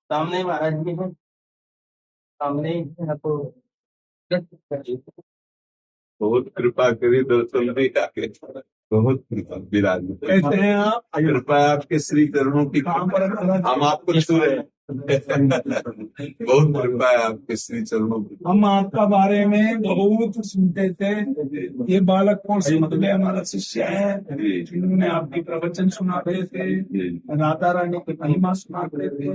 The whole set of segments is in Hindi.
सामने महाराज जी हैं, सामने ही है आपको। बहुत कृपा करी, दर्शन भी आके बहुत कृपा विराज। कैसे हैं आप? कृपा आपके श्री चरणों की। हम आपको छू रहे हैं। बहुत कृपा है आपके श्री चरणों की। हम आपका बारे में बहुत सुनते थे। ये बालक कौन से हमारा शिष्य है, जिन्होंने आपकी प्रवचन सुनाते थे, राधा रानी की महिमा सुनाते थे।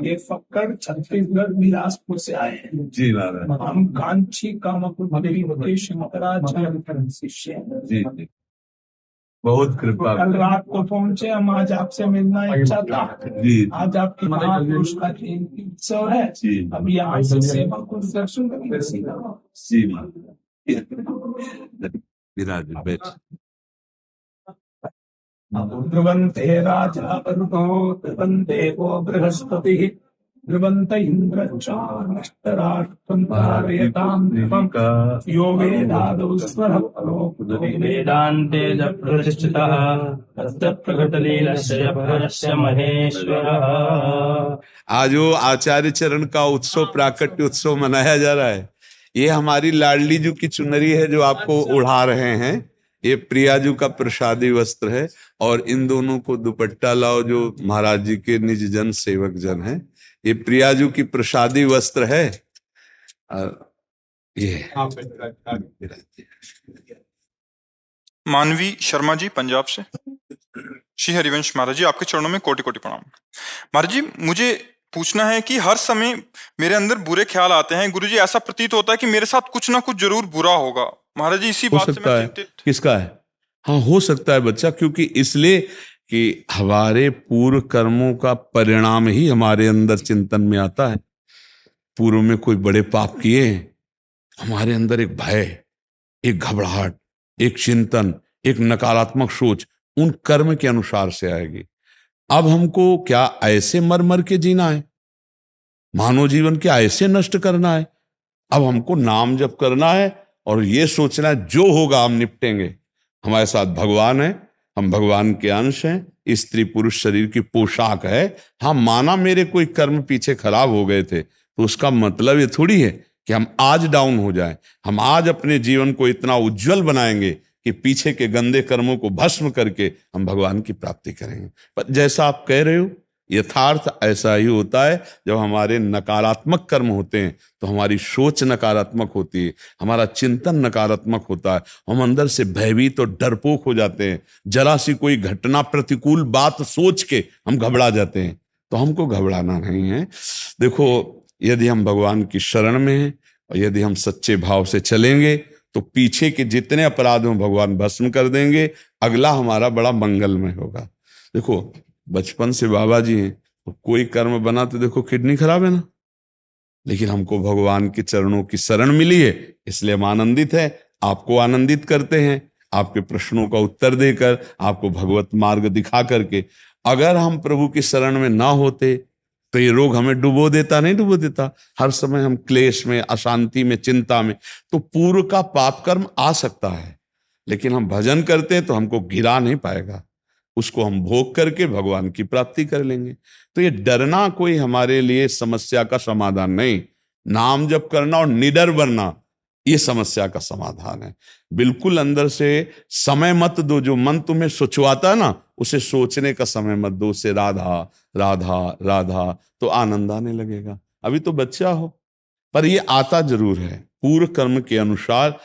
ये फक्कड़ छत्तीसगढ़ बिलासपुर से आए हैं। जी महाराज। हम कांची कामकुटी शंकराचार्य शिष्य हैं। जी बहुत कृपा। कल रात को पहुंचे हम, आज आपसे मिलना इच्छा था। जी आज आपकी महापुरुष का जयंती उत्सव है। जी अब यहाँ से सेवा को दर्शन करेंगे सीधा। जी विराज बैठ। ध्रुवन्ते राजा वरुणो ध्रुवन्ते वो बृहस्पति ध्रुवन्त इन्द्र चाष्टराष्ट्रं धारयतां ध्रुवम् यो वेदादौ स्वरः परो वेदान्ते च प्रतिष्ठितः तस्य प्रकटलीलस्य परस्य महेश्वरः। आज वो आचार्य चरण का उत्सव, प्राकट्य उत्सव मनाया जा रहा है। ये हमारी लाडली जी की चुनरी है जो आपको उड़ा रहे हैं। ये प्रियाजू का प्रसादी वस्त्र है और इन दोनों को दुपट्टा लाओ जो महाराज जी के निज जन सेवक जन है। ये प्रियाजू की प्रसादी वस्त्र है। ये मानवी शर्मा जी पंजाब से। श्री हरिवंश महाराज जी, आपके चरणों में कोटि कोटि प्रणाम। महाराज जी, मुझे पूछना है कि हर समय मेरे अंदर बुरे ख्याल आते हैं। गुरुजी, ऐसा प्रतीत होता है कि मेरे साथ कुछ ना कुछ जरूर बुरा होगा। महाराज जी, इसी बात से मैं चिंतित। किसका है? हाँ, हो सकता है बच्चा, क्योंकि इसलिए कि हमारे पूर्व कर्मों का परिणाम ही हमारे अंदर चिंतन में आता है। पूर्व में कोई बड़े पाप किए, हमारे अंदर एक भय, एक घबराहट, एक चिंतन, एक नकारात्मक सोच उन कर्म के अनुसार से आएगी। अब हमको क्या ऐसे मर मर के जीना है? मानव जीवन क्या ऐसे नष्ट करना है? अब हमको नाम जप करना है और ये सोचना है जो होगा हम निपटेंगे। हमारे साथ भगवान है, हम भगवान के अंश हैं, स्त्री पुरुष शरीर की पोशाक है। हाँ, माना मेरे कोई कर्म पीछे खराब हो गए थे, तो उसका मतलब ये थोड़ी है कि हम आज डाउन हो जाएं। हम आज अपने जीवन को इतना उज्जवल बनाएंगे कि पीछे के गंदे कर्मों को भस्म करके हम भगवान की प्राप्ति करेंगे। पर जैसा आप कह रहे हो, यथार्थ ऐसा ही होता है। जब हमारे नकारात्मक कर्म होते हैं तो हमारी सोच नकारात्मक होती है, हमारा चिंतन नकारात्मक होता है, हम अंदर से भयभीत और डरपोक हो जाते हैं। जरा सी कोई घटना, प्रतिकूल बात सोच के हम घबरा जाते हैं। तो हमको घबराना नहीं है। देखो, यदि हम भगवान की शरण में हैं और यदि हम सच्चे भाव से चलेंगे तो पीछे के जितने अपराध में भगवान भस्म कर देंगे। अगला हमारा बड़ा मंगलमय होगा। देखो, बचपन से बाबा जी हैं, तो कोई कर्म बना तो देखो किडनी खराब है ना, लेकिन हमको भगवान के चरणों की शरण मिली है, इसलिए हम आनंदित है। आपको आनंदित करते हैं आपके प्रश्नों का उत्तर देकर, आपको भगवत मार्ग दिखा करके। अगर हम प्रभु की शरण में ना होते तो ये रोग हमें डुबो देता, नहीं डुबो देता। हर समय हम क्लेश में, अशांति में, चिंता में। तो पूर्व का पाप कर्म आ सकता है, लेकिन हम भजन करते हैं तो हमको गिरा नहीं पाएगा। उसको हम भोग करके भगवान की प्राप्ति कर लेंगे। तो ये डरना कोई हमारे लिए समस्या का समाधान नहीं। नाम जप करना और निडर बनना, ये समस्या का समाधान है। बिल्कुल अंदर से समय मत दो। जो मन तुम्हें सोचवाता है ना, उसे सोचने का समय मत दो। उसे राधा राधा राधा, तो आनंद आने लगेगा। अभी तो बच्चा हो, पर ये आता जरूर है। पूर्व कर्म के अनुसार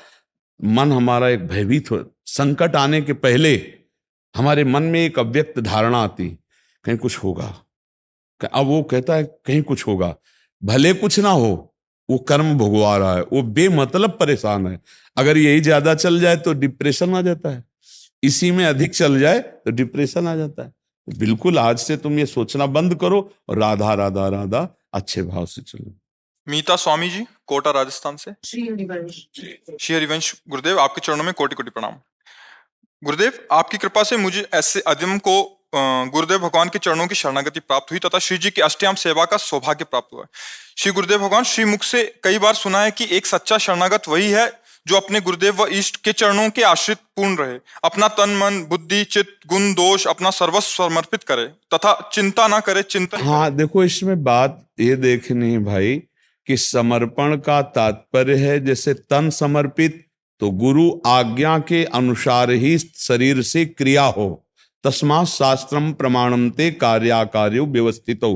मन हमारा एक भयभीत हो। संकट आने के पहले हमारे मन में एक अव्यक्त धारणा आती, कहीं कुछ होगा। अब वो कहता है कहीं कुछ होगा, भले कुछ ना हो, वो कर्म भोगवा रहा है, वो बेमतलब परेशान है। अगर यही ज्यादा चल जाए तो डिप्रेशन आ जाता है, इसी में अधिक चल जाए तो डिप्रेशन आ जाता है। तो बिल्कुल आज से तुम ये सोचना बंद करो और राधा राधा राधा अच्छे भाव से चलो। मीता स्वामी जी, कोटा राजस्थान से। श्री हरिवंश गुरुदेव, आपके चरणों में कोटि कोटि प्रणाम। गुरुदेव, आपकी कृपा से मुझे ऐसे अदम को गुरुदेव भगवान के चरणों की शरणागति प्राप्त हुई तथा श्री जी की अष्टयाम सेवा का सौभाग्य प्राप्त हुआ। श्री गुरुदेव भगवान, श्री मुख से कई बार सुना है कि एक सच्चा शरणागत वही है जो अपने गुरुदेव व इष्ट के चरणों के आश्रित पूर्ण रहे, अपना तन मन बुद्धि चित्त गुण दोष अपना सर्वस्व समर्पित करे तथा चिंता ना करे, चिंतन हाँ, देखो इसमें बात ये देखनी है भाई कि समर्पण का तात्पर्य है जैसे तन समर्पित, तो गुरु आज्ञा के अनुसार ही शरीर से क्रिया हो। तस्मात् शास्त्रम प्रमाणम ते कार्याकार्यो व्यवस्थितो।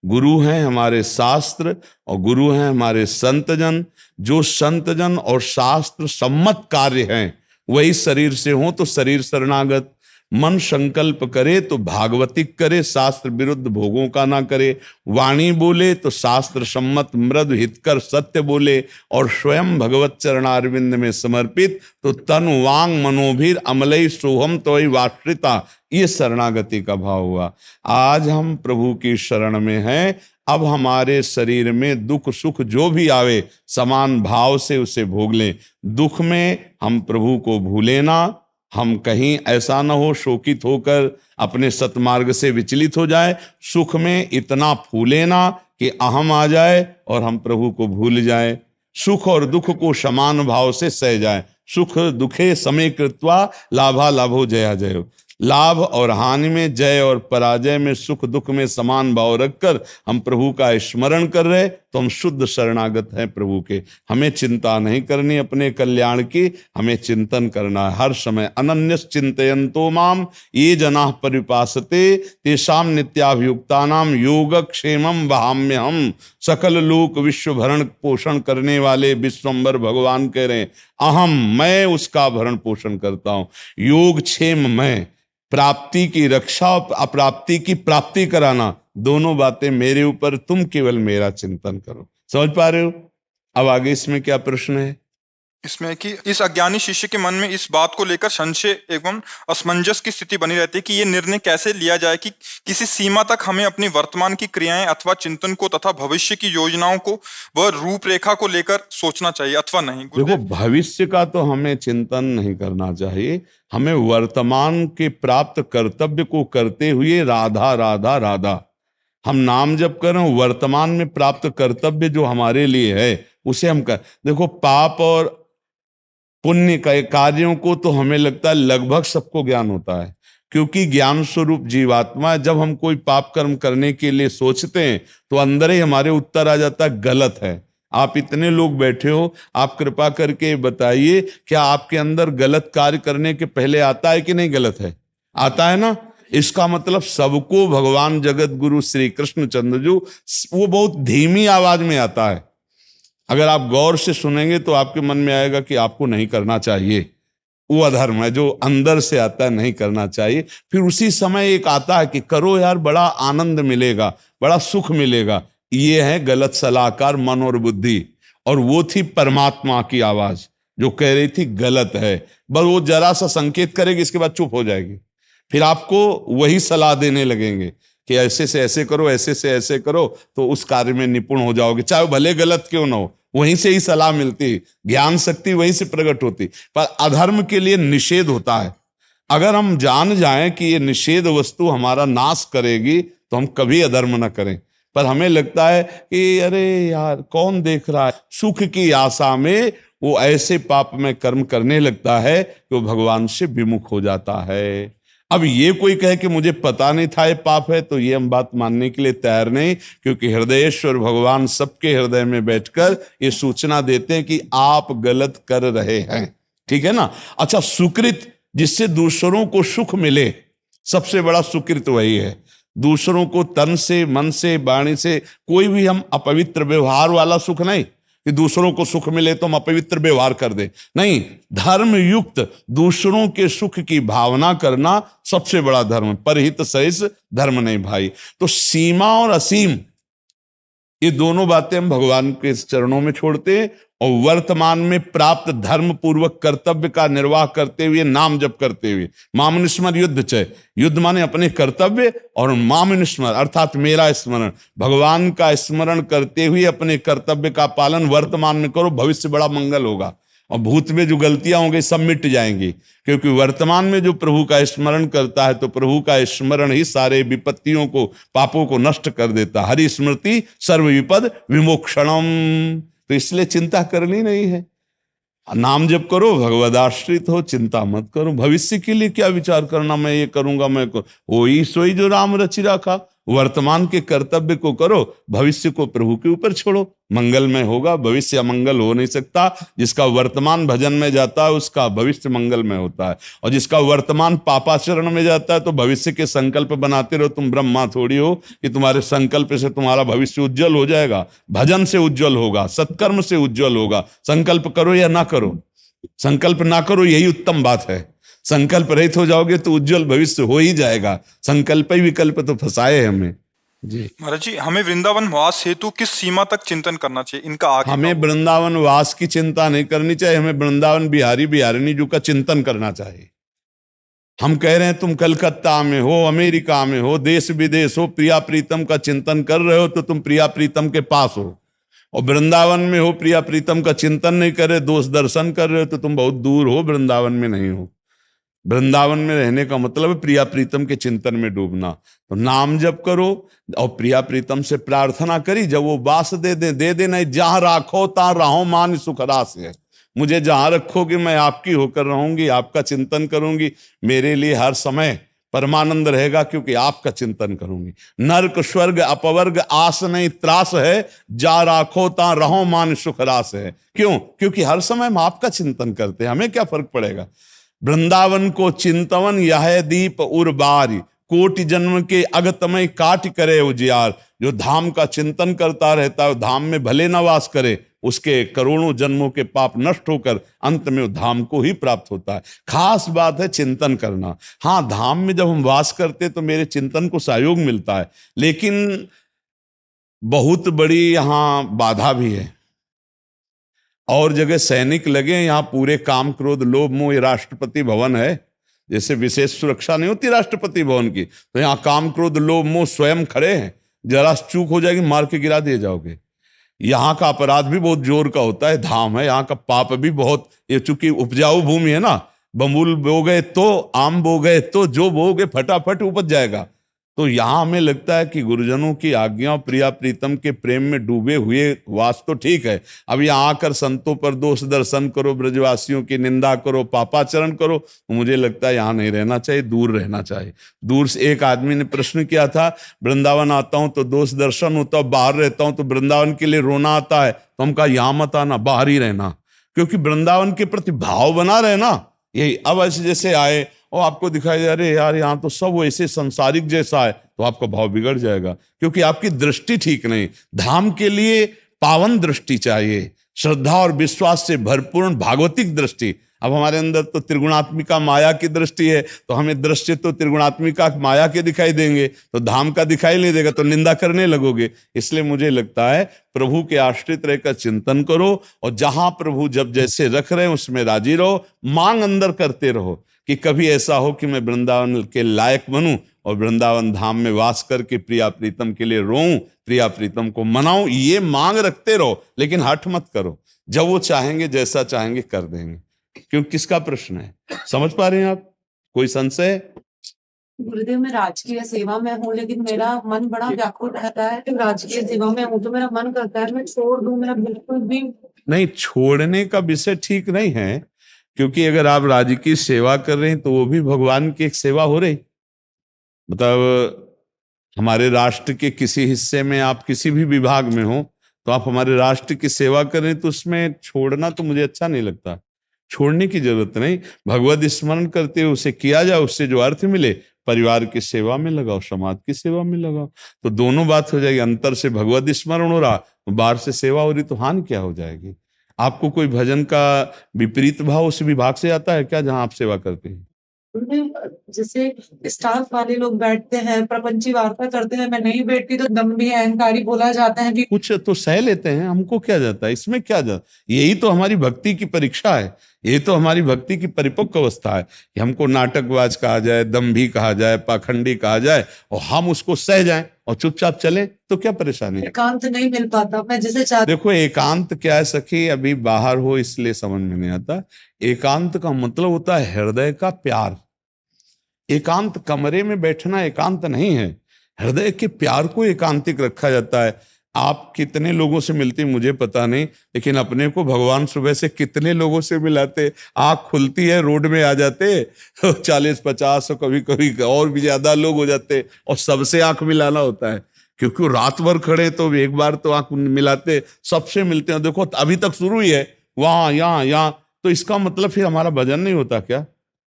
गुरु हैं हमारे शास्त्र और गुरु हैं हमारे संतजन। जो संतजन और शास्त्र सम्मत कार्य हैं वही शरीर से हो तो शरीर शरणागत। मन संकल्प करे तो भागवतिक करे, शास्त्र विरुद्ध भोगों का ना करे। वाणी बोले तो शास्त्र सम्मत मृदु हितकर सत्य बोले और स्वयं भगवत चरणारविंद में समर्पित तो तन वांग मनोभीर अमलई सोहम तोय वाश्रिता, ये शरणागति का भाव हुआ। आज हम प्रभु की शरण में हैं। अब हमारे शरीर में दुख सुख जो भी आवे समान भाव से उसे भोग लें। दुख में हम प्रभु को भूले ना, हम कहीं ऐसा न हो शोकित होकर अपने सतमार्ग से विचलित हो जाए। सुख में इतना फूले ना कि अहम आ जाए और हम प्रभु को भूल जाए। सुख और दुख को समान भाव से सह जाए। सुख दुखे समय कृत्वा लाभा लाभो जया जयो। लाभ और हानि में, जय और पराजय में, सुख दुख में समान भाव रखकर हम प्रभु का स्मरण कर रहे तो हम शुद्ध शरणागत हैं प्रभु के। हमें चिंता नहीं करनी अपने कल्याण की, हमें चिंतन करना है हर समय। अनन्यस चिंतयन्तो माम ये जनाः परिपासते तेषां नित्याभियुक्तानां योगक्षेमं वहाम्यहम्। सकल लोक विश्व भरण पोषण करने वाले विश्वम्भर भगवान कह रहे हैं अहम, मैं उसका भरण पोषण करता हूँ। योगक्षेम मैं, प्राप्ति की रक्षा और अप्राप्ति की प्राप्ति कराना, दोनों बातें मेरे ऊपर, तुम केवल मेरा चिंतन करो। समझ पा रहे हो? अब आगे इसमें क्या प्रश्न है? इसमें कि इस अज्ञानी शिष्य के मन में इस बात को लेकर संशय एवं असमंजस की स्थिति बनी रहती है कि ये निर्णय कैसे लिया जाए कि किसी सीमा तक हमें अपनी वर्तमान की क्रियाएं अथवा चिंतन को तथा भविष्य की योजनाओं को व रूपरेखा को लेकर सोचना चाहिए अथवा नहीं। देखो, भविष्य का तो हमें चिंतन नहीं करना चाहिए। हमें वर्तमान के प्राप्त कर्तव्य को करते हुए राधा राधा राधा हम नाम जप करें। वर्तमान में प्राप्त कर्तव्य जो हमारे लिए है उसे हम कर। देखो, पाप और पुण्य के कार्यों को तो हमें लगता है लगभग सबको ज्ञान होता है, क्योंकि ज्ञान स्वरूप जीवात्मा। जब हम कोई पाप कर्म करने के लिए सोचते हैं तो अंदर ही हमारे उत्तर आ जाता है गलत है। आप इतने लोग बैठे हो, आप कृपा करके बताइए क्या आपके अंदर गलत कार्य करने के पहले आता है कि नहीं गलत है? आता है ना। इसका मतलब सबको भगवान जगत गुरु श्री कृष्ण चंद्रजू वो बहुत धीमी आवाज में आता है। अगर आप गौर से सुनेंगे तो आपके मन में आएगा कि आपको नहीं करना चाहिए, वो अधर्म है जो अंदर से आता है, नहीं करना चाहिए। फिर उसी समय एक आता है कि करो यार, बड़ा आनंद मिलेगा, बड़ा सुख मिलेगा। ये है गलत सलाहकार मन और बुद्धि। और वो थी परमात्मा की आवाज जो कह रही थी गलत है। बस वो जरा सा संकेत करेगी, इसके बाद चुप हो जाएगी। फिर आपको वही सलाह देने लगेंगे कि ऐसे से ऐसे करो, ऐसे से ऐसे करो, तो उस कार्य में निपुण हो जाओगे, चाहे भले गलत क्यों ना हो। वहीं से ही सलाह मिलती, ज्ञान शक्ति वहीं से प्रकट होती। पर अधर्म के लिए निषेध होता है। अगर हम जान जाएं कि ये निषेध वस्तु हमारा नाश करेगी तो हम कभी अधर्म न करें। पर हमें लगता है कि अरे यार कौन देख रहा है, सुख की आशा में वो ऐसे पाप में कर्म करने लगता है कि वो भगवान से विमुख हो जाता है। अब ये कोई कहे कि मुझे पता नहीं था ये पाप है, तो ये हम बात मानने के लिए तैयार नहीं, क्योंकि हृदयेश्वर भगवान सबके हृदय में बैठकर ये सूचना देते हैं कि आप गलत कर रहे हैं। ठीक है ना। अच्छा, सुकृत जिससे दूसरों को सुख मिले, सबसे बड़ा सुकृत वही है। दूसरों को तन से, मन से, वाणी से, कोई भी हम अपवित्र व्यवहार वाला सुख नहीं कि दूसरों को सुख मिले तो हम अपवित्र व्यवहार कर दे, नहीं। धर्म युक्त दूसरों के सुख की भावना करना सबसे बड़ा धर्म। परहित सहित धर्म नहीं भाई। तो सीमा और असीम, ये दोनों बातें हम भगवान के चरणों में छोड़ते हैं और वर्तमान में प्राप्त धर्म पूर्वक कर्तव्य का निर्वाह करते हुए, नाम जप करते हुए। मामनुस्मर युद्ध च, युद्ध माने अपने कर्तव्य, और मामनुस्मर अर्थात मेरा स्मरण, भगवान का स्मरण करते हुए अपने कर्तव्य का पालन वर्तमान में करो, भविष्य बड़ा मंगल होगा। और भूत में जो गलतियां होंगी सब मिट जाएंगी, क्योंकि वर्तमान में जो प्रभु का स्मरण करता है तो प्रभु का स्मरण ही सारे विपत्तियों को, पापों को नष्ट कर देता। हरि स्मृति सर्व विपद विमोक्षणम। तो इसलिए चिंता करनी नहीं है। नाम जप करो, भगवदाश्रित हो, चिंता मत करो। भविष्य के लिए क्या विचार करना, मैं ये करूंगा, वही सोई जो राम रचि रखा। वर्तमान के कर्तव्य को करो, भविष्य को प्रभु के ऊपर छोड़ो। मंगल में होगा, भविष्य अमंगल हो नहीं सकता। जिसका वर्तमान भजन में जाता है उसका भविष्य मंगल में होता है, और जिसका वर्तमान पापाचरण में जाता है तो भविष्य के संकल्प बनाते रहो। तुम ब्रह्मा थोड़ी हो कि तुम्हारे संकल्प से तुम्हारा भविष्य उज्जवल हो जाएगा। भजन से उज्जवल होगा, सत्कर्म से उज्जवल होगा। संकल्प करो या ना करो, संकल्प ना करो यही उत्तम बात है। संकल्प रहित हो जाओगे तो उज्जवल भविष्य हो ही जाएगा। संकल्प ही विकल्प तो फंसाए हमें जी। महाराज जी, हमें वृंदावन वास हेतु किस सीमा तक चिंतन करना चाहिए, इनका आगे हमें वृंदावन वास की चिंता नहीं करनी चाहिए, हमें वृंदावन बिहारी बिहारिणी जी का चिंतन करना चाहिए। हम कह रहे हैं तुम कलकत्ता में हो, अमेरिका में हो, देश विदेश हो, प्रिया प्रीतम का चिंतन कर रहे हो तो तुम प्रिया प्रीतम के पास हो। और वृंदावन में हो, प्रिया प्रीतम का चिंतन नहीं कर रहे, दोष दर्शन कर रहे हो तो तुम बहुत दूर हो, वृंदावन में नहीं हो। वृंदावन में रहने का मतलब प्रिया प्रीतम के चिंतन में डूबना। तो नाम जप करो और प्रिया प्रीतम से प्रार्थना करी, जब वो वास दे दे नहीं, जहां राखो तां रहो मान सुखरास है। मुझे जहां रखोगे मैं आपकी होकर रहूंगी, आपका चिंतन करूंगी, मेरे लिए हर समय परमानंद रहेगा, क्योंकि आपका चिंतन करूंगी। नर्क स्वर्ग अपवर्ग आस नहीं त्रास है, जा राखो ता रहो मान सुखरास है। क्यों? क्योंकि हर समय हम आपका चिंतन करते हैं, हमें क्या फर्क पड़ेगा। वृंदावन को चिंतवन यह दीप उर्बारी, कोटि जन्म के अगतमय काट करे उजियार। जो धाम का चिंतन करता रहता है धाम में भले न वास करे, उसके करोड़ों जन्मों के पाप नष्ट होकर अंत में धाम को ही प्राप्त होता है। खास बात है चिंतन करना। हाँ, धाम में जब हम वास करते तो मेरे चिंतन को सहयोग मिलता है, लेकिन बहुत बड़ी यहाँ बाधा भी है। और जगह सैनिक लगे, यहाँ पूरे काम क्रोध लोभ मोह, राष्ट्रपति भवन है, जैसे विशेष सुरक्षा नहीं होती राष्ट्रपति भवन की, तो यहाँ काम क्रोध लोभ मोह स्वयं खड़े हैं। जरा चूक हो जाएगी मार के गिरा दिए जाओगे। यहाँ का अपराध भी बहुत जोर का होता है, धाम है, यहाँ का पाप भी बहुत। ये चूंकि उपजाऊ भूमि है ना, बबूल बो गए तो आम बो गए तो जो बोगे फटाफट उपज जाएगा। तो यहाँ हमें लगता है कि गुरुजनों की आज्ञा, प्रिया प्रीतम के प्रेम में डूबे हुए वास तो ठीक है। अब यहाँ आकर संतों पर दोष दर्शन करो, ब्रजवासियों की निंदा करो, पापाचरण करो, तो मुझे लगता है यहाँ नहीं रहना चाहिए, दूर रहना चाहिए। दूर से एक आदमी ने प्रश्न किया था, वृंदावन आता हूँ तो दोष दर्शन होता है, बाहर रहता हूँ तो वृंदावन के लिए रोना आता है। तो हम कहा यहाँ मत आना, बाहर ही रहना, क्योंकि वृंदावन के प्रति भाव बना रहना। यही अब ऐसे जैसे आए और आपको दिखाई दे अरे यार यहाँ तो सब वैसे संसारिक जैसा है, तो आपका भाव बिगड़ जाएगा, क्योंकि आपकी दृष्टि ठीक नहीं। धाम के लिए पावन दृष्टि चाहिए, श्रद्धा और विश्वास से भरपूर्ण भागवतिक दृष्टि। अब हमारे अंदर तो त्रिगुणात्मिका माया की दृष्टि है, तो हमें दृष्टि तो त्रिगुणात्मिका माया के दिखाई देंगे, तो धाम का दिखाई नहीं देगा, तो निंदा करने लगोगे। इसलिए मुझे लगता है प्रभु के आश्रित रहकर चिंतन करो, और जहां प्रभु जब जैसे रख रहे हैं उसमें राजी रहो, मांग अंदर करते रहो कि कभी ऐसा हो कि मैं वृंदावन के लायक बनूं और वृंदावन धाम में वास करके प्रिया प्रीतम के लिए रोऊं, प्रिया प्रीतम को मनाऊं। ये मांग रखते रहो, लेकिन हठ मत करो। जब वो चाहेंगे, जैसा चाहेंगे कर देंगे। क्यों, किसका प्रश्न है, समझ पा रहे हैं आप? कोई संशय? गुरुदेव, मैं राजकीय सेवा में हूँ, लेकिन मेरा मन बड़ा व्याकुल रहता है। तो राजकीय सेवा में हूँ तो मेरा मन करता है मैं छोड़ दूं, मेरा बिल्कुल भी नहीं, छोड़ने का विषय ठीक नहीं है, क्योंकि अगर आप राजकीय सेवा कर रहे हैं तो वो भी भगवान की एक सेवा हो रही। मतलब हमारे राष्ट्र के किसी हिस्से में आप किसी भी विभाग में हो तो आप हमारे राष्ट्र की सेवा करें, तो उसमें छोड़ना तो मुझे अच्छा नहीं लगता। छोड़ने की जरूरत नहीं, भगवत स्मरण करते हुए उसे किया जाए, उससे जो अर्थ मिले परिवार की सेवा में लगाओ, समाज की सेवा में लगाओ, तो दोनों बात हो जाएगी। अंतर से भगवत स्मरण हो रहा, बाहर से सेवा हो रही, तो हानि क्या हो जाएगी? आपको कोई भजन का विपरीत भाव उस विभाग से आता है क्या जहां आप सेवा करते हैं? जैसे स्टाफ वाले लोग बैठते हैं, प्रपंची वार्ता करते हैं, मैं नहीं बैठती तो दम्भी अहंकारी बोला जाता है कि कुछ तो सह लेते हैं, हमको क्या जाता है, इसमें क्या जाता? यही तो हमारी भक्ति की परीक्षा है, यही तो हमारी भक्ति की परिपक्व अवस्था है कि हमको नाटकबाज कहा जाए, दम्भी कहा जाए, पाखंडी कहा जाए, और हम उसको सह जाएं और चुपचाप चलें, तो क्या परेशानी है? एकांत नहीं मिल पाता मैं जिसे चाहती। देखो, एकांत क्या है सखी, अभी बाहर हो इसलिए समझ में नहीं आता। एकांत का मतलब होता है हृदय का प्यार। एकांत कमरे में बैठना एकांत नहीं है, हृदय के प्यार को एकांतिक रखा जाता है। आप कितने लोगों से मिलती मुझे पता नहीं, लेकिन अपने को भगवान सुबह से कितने लोगों से मिलाते। आंख खुलती है, रोड में आ जाते 40-50 और कभी कभी और भी ज्यादा लोग हो जाते, और सबसे आंख मिलाना होता है, क्योंकि वो रात भर खड़े तो एक बार तो आंख मिलाते, सबसे मिलते हैं। देखो अभी तक शुरू ही है, वहां यहाँ यहाँ, तो इसका मतलब फिर हमारा भजन नहीं होता क्या?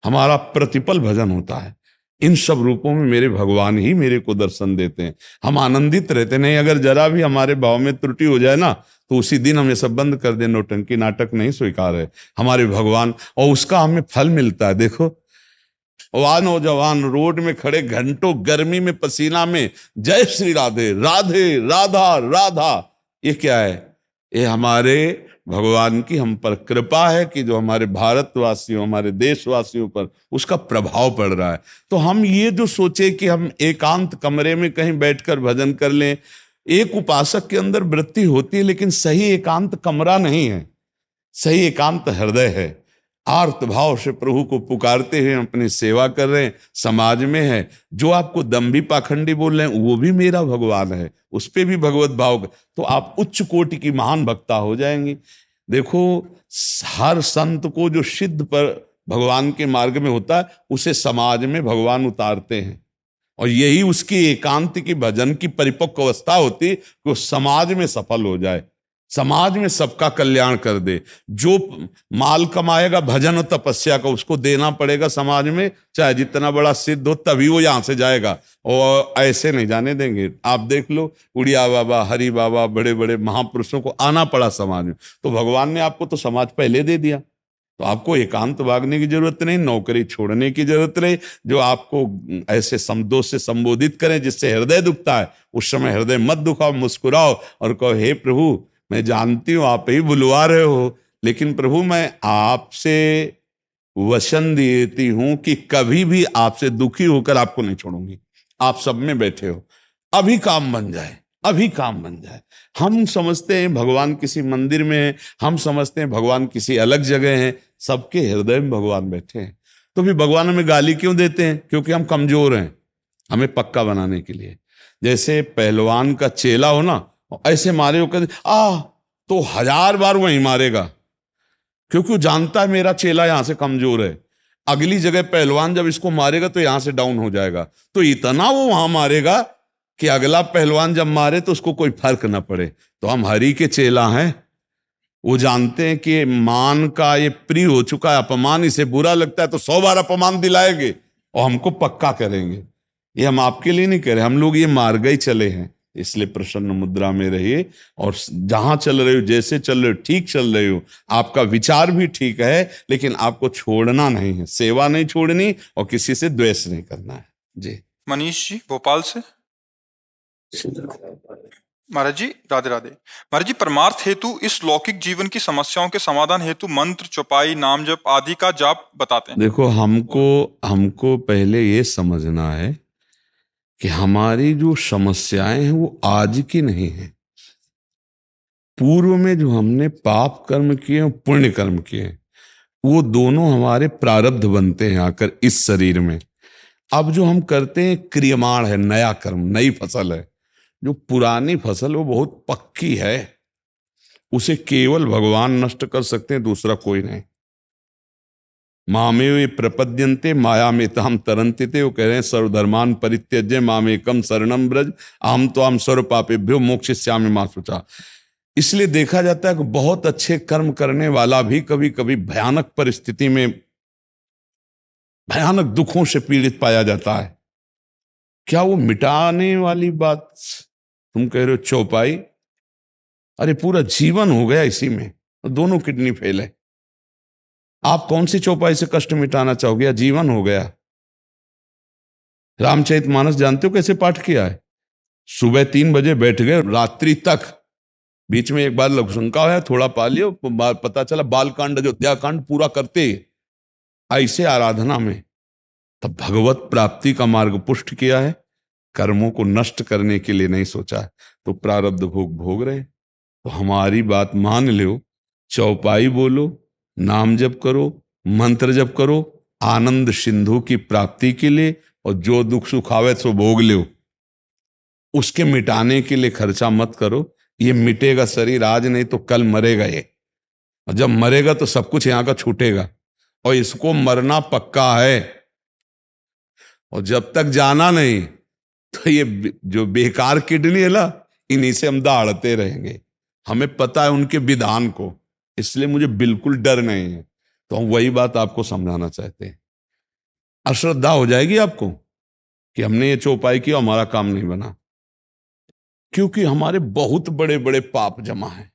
हमारा प्रतिपल भजन होता है। इन सब रूपों में मेरे भगवान ही मेरे को दर्शन देते हैं, हम आनंदित रहते नहीं। अगर जरा भी हमारे भाव में त्रुटि हो जाए ना, तो उसी दिन हम ये सब बंद कर दें, नौटंकी नाटक नहीं स्वीकार है हमारे भगवान, और उसका हमें फल मिलता है। देखो वह नौजवान रोड में खड़े घंटों गर्मी में पसीना में जय श्री राधे राधे राधा राधा, ये क्या है? ये हमारे भगवान की हम पर कृपा है कि जो हमारे भारतवासियों, हमारे देशवासियों पर उसका प्रभाव पड़ रहा है। तो हम ये जो सोचे कि हम एकांत कमरे में कहीं बैठकर भजन कर लें, एक उपासक के अंदर वृत्ति होती है, लेकिन सही एकांत कमरा नहीं है, सही एकांत हृदय है। आर्त भाव से प्रभु को पुकारते हुए अपनी सेवा कर रहे हैं, समाज में है। जो आपको दम्भी पाखंडी बोल रहे हैं वो भी मेरा भगवान है, उस पे भी भगवत भाव, तो आप उच्च कोटि की महान भक्ता हो जाएंगी। देखो हर संत को जो सिद्ध पर भगवान के मार्ग में होता है, उसे समाज में भगवान उतारते हैं, और यही उसकी एकांत की भजन की परिपक्व अवस्था होती कि वो समाज में सफल हो जाए, समाज में सबका कल्याण कर दे। जो माल कमाएगा भजन और तपस्या का, उसको देना पड़ेगा समाज में, चाहे जितना बड़ा सिद्ध हो, तभी वो यहां से जाएगा, और ऐसे नहीं जाने देंगे। आप देख लो उड़िया बाबा, हरि बाबा, बड़े बड़े महापुरुषों को आना पड़ा समाज में, तो भगवान ने आपको तो समाज पहले दे दिया, तो आपको एकांत भागने की जरूरत नहीं, नौकरी छोड़ने की जरूरत नहीं। जो आपको ऐसे दोष से संबोधित करें जिससे हृदय दुखता है, उस समय हृदय मत दुखाओ, मुस्कुराओ और कहो हे प्रभु, मैं जानती हूं आप ही बुलवा रहे हो, लेकिन प्रभु मैं आपसे वचन देती हूं कि कभी भी आपसे दुखी होकर आपको नहीं छोड़ूंगी। आप सब में बैठे हो, अभी काम बन जाए, अभी काम बन जाए। हम समझते हैं भगवान किसी मंदिर में है, हम समझते हैं भगवान किसी अलग जगह है, सबके हृदय में भगवान बैठे हैं। तो भी भगवान हमें गाली क्यों देते हैं? क्योंकि हम कमजोर हैं, हमें पक्का बनाने के लिए। जैसे पहलवान का चेला हो ना, ऐसे मारे होकर तो 1000 बार वहीं मारेगा, क्योंकि वो जानता है मेरा चेला यहां से कमजोर है, अगली जगह पहलवान जब इसको मारेगा तो यहां से डाउन हो जाएगा, तो इतना वो वहां मारेगा कि अगला पहलवान जब मारे तो उसको कोई फर्क ना पड़े। तो हम हरि के चेला हैं, वो जानते हैं कि मान का ये प्रिय हो चुका है, अपमान इसे बुरा लगता है, तो 100 बार अपमान दिलाएंगे और हमको पक्का करेंगे। ये हम आपके लिए नहीं कह रहे, हम लोग ये मार्ग ही चले हैं, इसलिए प्रसन्न मुद्रा में रहिए, और जहां चल रहे हो, जैसे चल रहे हो, ठीक चल रहे हो, आपका विचार भी ठीक है, लेकिन आपको छोड़ना नहीं है, सेवा नहीं छोड़नी और किसी से द्वेष नहीं करना है। जी मनीष जी भोपाल से। महाराज जी राधे राधे। महाराज जी परमार्थ हेतु इस लौकिक जीवन की समस्याओं के समाधान हेतु मंत्र, चौपाई, नाम जप आदि का जाप बताते हैं। देखो हमको पहले ये समझना है कि हमारी जो समस्याएं हैं वो आज की नहीं है, पूर्व में जो हमने पाप कर्म किए और पुण्य कर्म किए, वो दोनों हमारे प्रारब्ध बनते हैं आकर इस शरीर में। अब जो हम करते हैं क्रियमाण है, नया कर्म, नई फसल है। जो पुरानी फसल वो बहुत पक्की है, उसे केवल भगवान नष्ट कर सकते हैं, दूसरा कोई नहीं। मामे प्रपद्यन्ते माया में तहम तरंते थे, वो कह रहे हैं सर्वधर्मान परित्यज्य मामेकम शरणम ब्रज अहम त्वाम सर्व पापेभ्यो मोक्षयिष्यामि मा शुचा। इसलिए देखा जाता है कि बहुत अच्छे कर्म करने वाला भी कभी कभी भयानक परिस्थिति में, भयानक दुखों से पीड़ित पाया जाता है। क्या वो मिटाने वाली बात तुम कह रहे हो चौपाई? अरे पूरा जीवन हो गया इसी में, दोनों किडनी फेल है। आप कौन सी चौपाई से कष्ट मिटाना चाहोगे? या जीवन हो गया। रामचरितमानस जानते हो कैसे पाठ किया है? सुबह 3 बजे बैठ गए, रात्रि तक, बीच में एक बार लघुशंका है, थोड़ा पा लियो, पता चला बालकांड अयोध्याकांड पूरा करते ऐसे आराधना में, तब भगवत प्राप्ति का मार्ग पुष्ट किया है, कर्मों को नष्ट करने के लिए नहीं सोचा है। तो प्रारब्ध भोग रहे। तो हमारी बात मान लो, चौपाई बोलो, नाम जप करो, मंत्र जप करो, आनंद सिंधु की प्राप्ति के लिए, और जो दुख सुख आवे सो भोग लो। उसके मिटाने के लिए खर्चा मत करो। ये मिटेगा शरीर आज, नहीं तो कल मरेगा ये, और जब मरेगा तो सब कुछ यहां का छूटेगा, और इसको मरना पक्का है। और जब तक जाना नहीं तो ये जो बेकार किडनी है ना, इन्हीं से हम दहाड़ते रहेंगे। हमें पता है उनके विधान को, इसलिए मुझे बिल्कुल डर नहीं है। तो हम वही बात आपको समझाना चाहते हैं। अश्रद्धा हो जाएगी आपको कि हमने ये चौपाई किया, हमारा काम नहीं बना, क्योंकि हमारे बहुत बड़े बड़े पाप जमा हैं।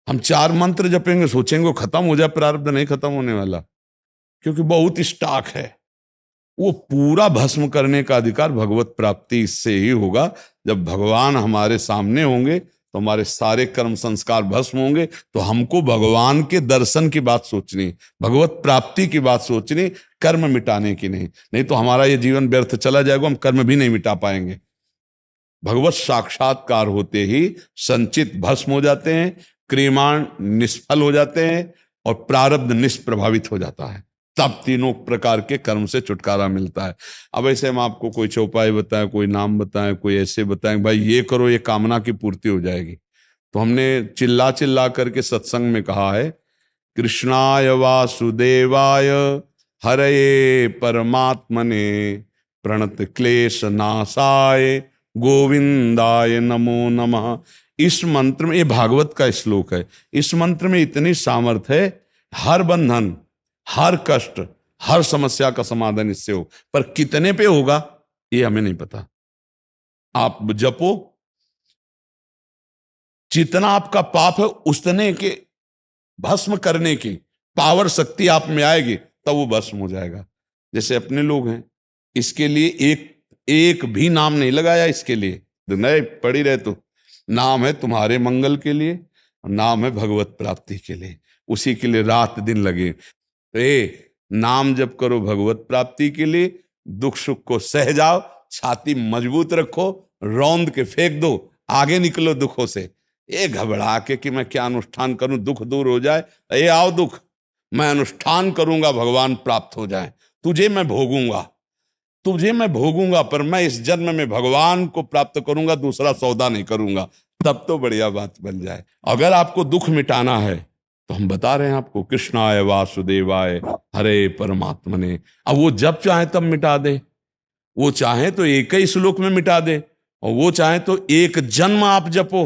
हम 4 मंत्र जपेंगे, सोचेंगे वो खत्म हो जाए, प्रारब्ध नहीं खत्म होने वाला, क्योंकि बहुत स्टॉक है। वो पूरा भस्म करने का अधिकार भगवत प्राप्ति इससे ही होगा। जब भगवान हमारे सामने होंगे तो हमारे सारे कर्म संस्कार भस्म होंगे। तो हमको भगवान के दर्शन की बात सोचनी, भगवत प्राप्ति की बात सोचनी, कर्म मिटाने की नहीं। नहीं तो हमारा ये जीवन व्यर्थ चला जाएगा, हम कर्म भी नहीं मिटा पाएंगे। भगवत साक्षात्कार होते ही संचित भस्म हो जाते हैं, क्रियमाण निष्फल हो जाते हैं, और प्रारब्ध निष्प्रभावित हो जाता है। तब तीनों प्रकार के कर्म से छुटकारा मिलता है। अब ऐसे हम आपको कोई चौपाई बताएं, कोई नाम बताएं, कोई ऐसे बताएं भाई ये करो, ये कामना की पूर्ति हो जाएगी, तो हमने चिल्ला चिल्ला करके सत्संग में कहा है, कृष्णाय वासुदेवाय हरये परमात्मने प्रणत क्लेश नाशाय गोविंदाय नमो नमः। इस मंत्र में, ये भागवत का श्लोक है, इस मंत्र में इतनी सामर्थ्य है, हर बंधन, हर कष्ट, हर समस्या का समाधान इससे हो। पर कितने पे होगा ये हमें नहीं पता। आप जपो, जितना आपका पाप है उतने के भस्म करने की पावर शक्ति आप में आएगी, तब वो भस्म हो जाएगा। जैसे अपने लोग हैं, इसके लिए एक भी नाम नहीं लगाया, इसके लिए नहीं पड़ी रहे, तो नाम है तुम्हारे मंगल के लिए, नाम है भगवत प्राप्ति के लिए, उसी के लिए रात दिन लगे। नाम जप करो भगवत प्राप्ति के लिए, दुख सुख को सह जाओ, छाती मजबूत रखो, रौंद के फेंक दो, आगे निकलो दुखों से। ये घबरा के कि मैं क्या अनुष्ठान करूं दुख दूर हो जाए, ये आओ दुख, मैं अनुष्ठान करूंगा भगवान प्राप्त हो जाए, तुझे मैं भोगूंगा, पर मैं इस जन्म में भगवान को प्राप्त करूंगा, दूसरा सौदा नहीं करूंगा, तब तो बढ़िया बात बन जाए। अगर आपको दुख मिटाना है तो हम बता रहे हैं आपको, कृष्णाय वासुदेवाय हरे परमात्मने। अब वो जब चाहे तब मिटा दे, वो चाहे तो एक ही श्लोक में मिटा दे, और वो चाहे तो एक जन्म आप जपो,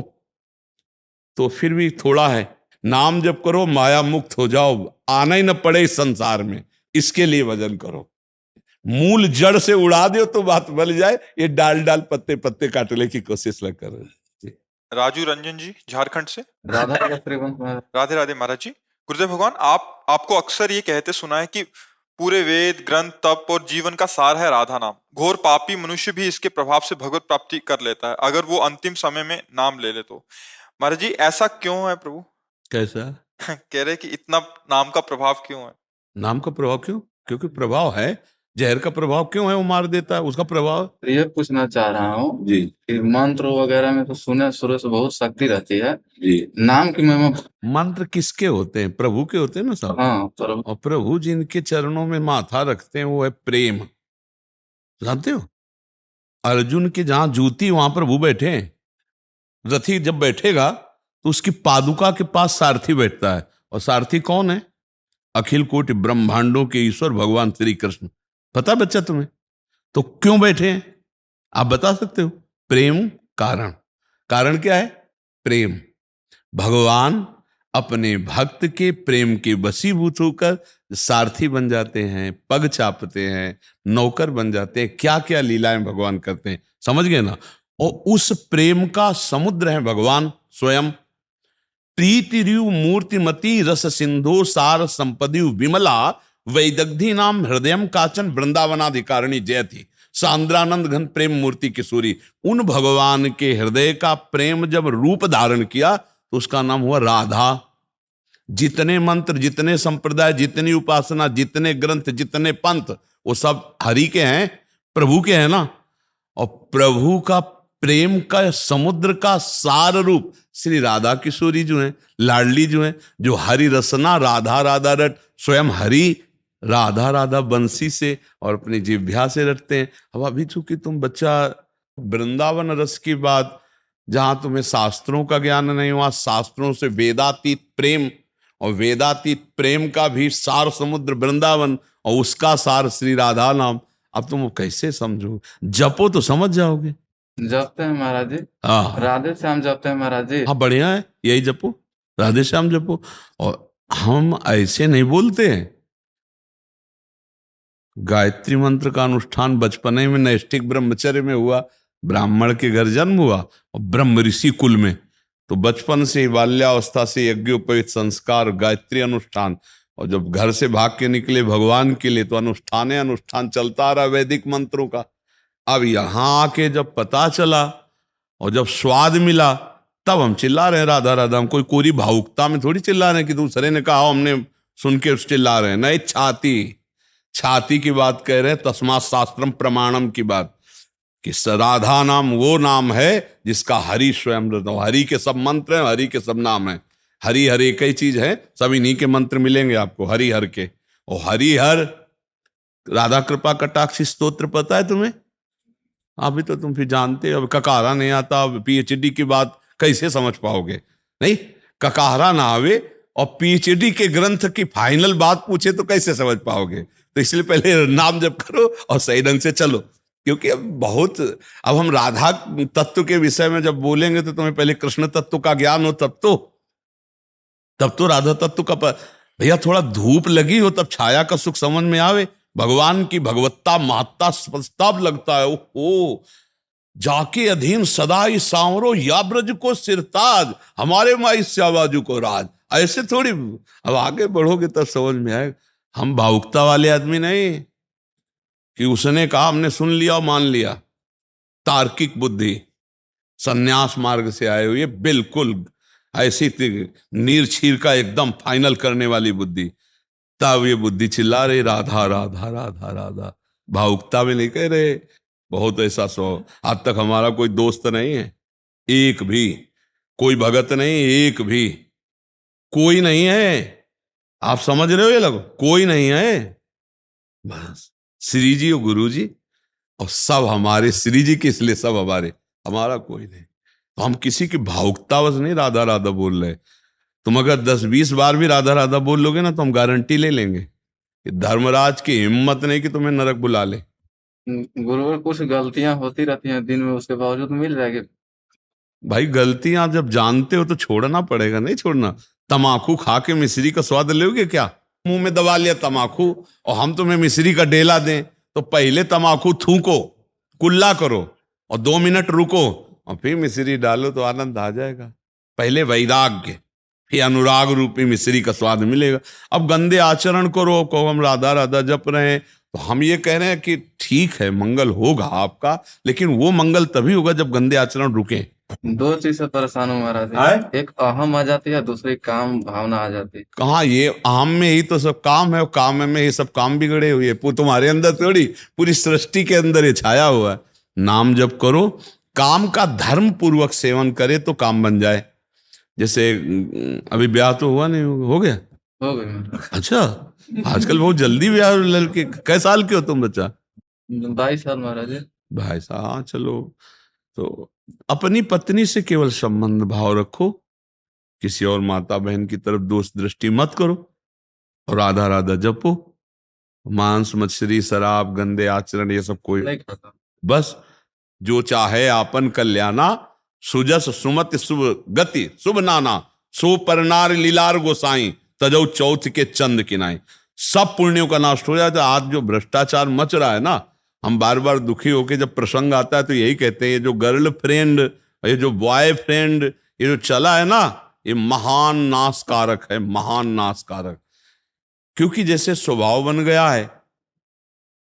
तो फिर भी थोड़ा है। नाम जप करो, माया मुक्त हो जाओ, आना ही न पड़े इस संसार में, इसके लिए भजन करो। मूल जड़ से उड़ा दो तो बात बन जाए, ये डाल डाल पत्ते पत्ते काटने की कोशिश न करो। राजू रंजन जी झारखंड से। राधे राधे महाराज जी। गुरुदेव भगवान, आपको अक्सर ये कहते सुना है कि पूरे वेद ग्रंथ तप और जीवन का सार है राधा नाम। घोर पापी मनुष्य भी इसके प्रभाव से भगवत प्राप्ति कर लेता है, अगर वो अंतिम समय में नाम ले ले तो। महाराज जी, ऐसा क्यों है प्रभु? कैसा? कह रहे कि इतना नाम का प्रभाव क्यों है? नाम का प्रभाव क्यों? क्योंकि प्रभाव है। जहर का प्रभाव क्यों है? वो मार देता है, उसका प्रभाव। ये पूछना चाह रहा हूँ जी कि मंत्र वगैरह में तो सुने शुरू से बहुत शक्ति रहती है जी, नाम की महिमा। मंत्र किसके होते हैं? प्रभु के होते हैं ना साहब। हाँ, प्रभु। और प्रभु जिनके चरणों में माथा रखते हैं वो है प्रेम। जानते हो, अर्जुन की जहां जूती वहां प्रभु बैठे हैं। रथी जब बैठेगा तो उसकी पादुका के पास सारथी बैठता है, और सारथी कौन है? अखिल कोटि ब्रह्मांडों के ईश्वर भगवान श्री कृष्ण। पता बच्चा तुम्हें? तो क्यों बैठे हैं आप बता सकते हो? प्रेम कारण। कारण क्या है? प्रेम। भगवान अपने भक्त के प्रेम के वशीभूत होकर सारथी बन जाते हैं, पग चापते हैं, नौकर बन जाते हैं, क्या क्या लीलाएं भगवान करते हैं, समझ गए ना? और उस प्रेम का समुद्र है भगवान स्वयं। प्रीति रियु मूर्तिमती रस सिंधु सार संपदि विमला वैदग्धि नाम हृदयम काचन वृंदावनाधिकारिणी जयति सांद्रानंद घन प्रेम मूर्ति किशोरी। उन भगवान के हृदय का प्रेम जब रूप धारण किया तो उसका नाम हुआ राधा। जितने मंत्र, जितने संप्रदाय, जितनी उपासना, जितने ग्रंथ, जितने पंथ, वो सब हरि के हैं, प्रभु के हैं ना। और प्रभु का प्रेम का समुद्र का सार रूप श्री राधा किशोरी जो है, लाडली जो है, जो हरि रसना राधा राधा रट, स्वयं हरि राधा राधा बंसी से और अपनी जिह्वा से रटते हैं। अब अभी चूंकि तुम बच्चा वृंदावन रस की बात, जहां तुम्हें शास्त्रों का ज्ञान नहीं हुआ, शास्त्रों से वेदातीत प्रेम, और वेदातीत प्रेम का भी सार समुद्र वृंदावन, और उसका सार श्री राधा नाम। अब तुम वो कैसे समझो? जपो तो समझ जाओगे। जपते हैं महाराज जी, हाँ राधे श्याम जपते हैं महाराज जी। हाँ, बढ़िया है, यही जपो, राधे श्याम जपो। और हम ऐसे नहीं बोलते हैं। गायत्री मंत्र का अनुष्ठान बचपने में नैष्ठिक ब्रह्मचर्य में हुआ, ब्राह्मण के घर जन्म हुआ और ब्रह्म ऋषि कुल में, तो बचपन से बाल्यावस्था से यज्ञोपवीत संस्कार, गायत्री अनुष्ठान, और जब घर से भाग के निकले भगवान के लिए तो अनुष्ठान चलता रहा वैदिक मंत्रों का। अब यहां आके जब पता चला और जब स्वाद मिला, तब हम चिल्ला रहे हैं राधा राधा। हम कोई कोरी भावुकता में थोड़ी चिल्ला रहे हैं कि दूसरे ने कहा हमने सुन के चिल्ला रहे हैं, नहीं, छाती की बात कह रहे हैं, तस्मात् शास्त्रम प्रमाणम की बात, कि राधा नाम वो नाम है जिसका हरि स्वयं, हरि के सब मंत्र हैं, हरि के सब नाम हैं। हरि हर एक ही चीज है, सब इन्हीं के मंत्र मिलेंगे आपको, हरि हर के। और हरि हर राधा कृपा कटाक्ष स्तोत्र पता है तुम्हें? अभी तो तुम फिर जानते हो, अब ककारा नहीं आता, पीएचडी की बात कैसे समझ पाओगे? नहीं, ककारा ना आवे और पीएचडी के ग्रंथ की फाइनल बात पूछे तो कैसे समझ पाओगे? तो इसलिए पहले नाम जप करो और सही ढंग से चलो, क्योंकि अब हम राधा तत्व के विषय में जब बोलेंगे तो तुम्हें पहले कृष्ण तत्व का ज्ञान हो, तब तो राधा तत्व का भैया थोड़ा धूप लगी हो तब छाया का सुख समझ में आवे। भगवान की भगवत्ता महत्ता स्पष्टाब लगता है। ओ जाके अधीन सदा ही सांवरो, या ब्रज को सिरताज, हमारे माई श्यावाजू को राज। ऐसे थोड़ी, अब आगे बढ़ोगे तब समझ में आएगा। हम भावुकता वाले आदमी नहीं कि उसने कहा हमने सुन लिया और मान लिया। तार्किक बुद्धि, सन्यास मार्ग से आए हुए, बिल्कुल ऐसी नीर छीर का एकदम फाइनल करने वाली बुद्धि। तब ये बुद्धि चिल्ला रही राधा राधा राधा राधा, भावुकता में नहीं कह रहे। बहुत ऐसा आज तक हमारा कोई दोस्त नहीं है, एक भी, कोई भगत नहीं, एक भी कोई नहीं है। आप समझ रहे हो? ये लोग कोई नहीं है, बस श्री जी और गुरु जी, और सब हमारे श्री जी के, इसलिए सब हमारा कोई नहीं। तो हम किसी की भावुकतावश नहीं राधा राधा बोल रहे। तुम अगर 10-20 बार भी राधा राधा बोल लोगे ना तो हम गारंटी ले लेंगे कि धर्मराज की हिम्मत नहीं कि तुम्हें नरक बुला ले। गुरुवर कुछ गलतियां होती रहती हैं दिन में, उसके बावजूद मिल जाएगी। भाई गलतियां जब जानते हो तो छोड़ना पड़ेगा, नहीं छोड़ना। तमाकू खा के मिश्री का स्वाद लोगे क्या? मुंह में दबा लिया तमाकू और हम तुम्हें मिश्री का डेला दें तो पहले तमाकू थूको, कुल्ला करो और 2 मिनट रुको और फिर मिश्री डालो तो आनंद आ जाएगा। पहले वैराग्य, फिर अनुराग रूपी मिश्री का स्वाद मिलेगा। अब गंदे आचरण करो, को हम राधा राधा जप रहे हैं, तो हम ये कह रहे हैं कि ठीक है मंगल होगा आपका, लेकिन वो मंगल तभी होगा जब गंदे आचरण रुके। 2 चीज से परेशान हूँ महाराज जी, एक अहम आ जाती है, दूसरी काम भावना आ जाती है। कहाँ ये अहम में ही तो सब काम है, और काम में ही सब काम बिगड़े हुए। तुम्हारे अंदर थोड़ी, पूरी सृष्टि के अंदर ये छाया हुआ है। नाम जप करो, काम का धर्म पूर्वक सेवन करे तो काम बन जाए। जैसे अभी ब्याह तो हुआ नहीं, हो गया? हो गई महाराज। अच्छा, आजकल बहुत जल्दी ब्याह लड़के। कै साल के हो तुम बच्चा? 22 साल महाराज जी। भाई साहब, हाँ चलो। तो अपनी पत्नी से केवल संबंध भाव रखो, किसी और माता बहन की तरफ दोष दृष्टि मत करो, और राधा राधा जपो। मांस मछली शराब गंदे आचरण ये सब कोई नहीं खाता। बस जो चाहे आपन कल्याणा, सुजस सुमति शुभ गति शुभ नाना, सो परनार लीलार गोसाई, तजौ चौथ के चंद किनाई। सब पुण्यों का नाश हो जाता है। आज जो भ्रष्टाचार मच रहा है ना, हम बार बार दुखी होके जब प्रसंग आता है तो यही कहते हैं, ये जो गर्ल फ्रेंड, ये जो बॉय फ्रेंड, ये जो चला है ना, ये महान नाशकारक है, महान नाशकारक। क्योंकि जैसे स्वभाव बन गया है,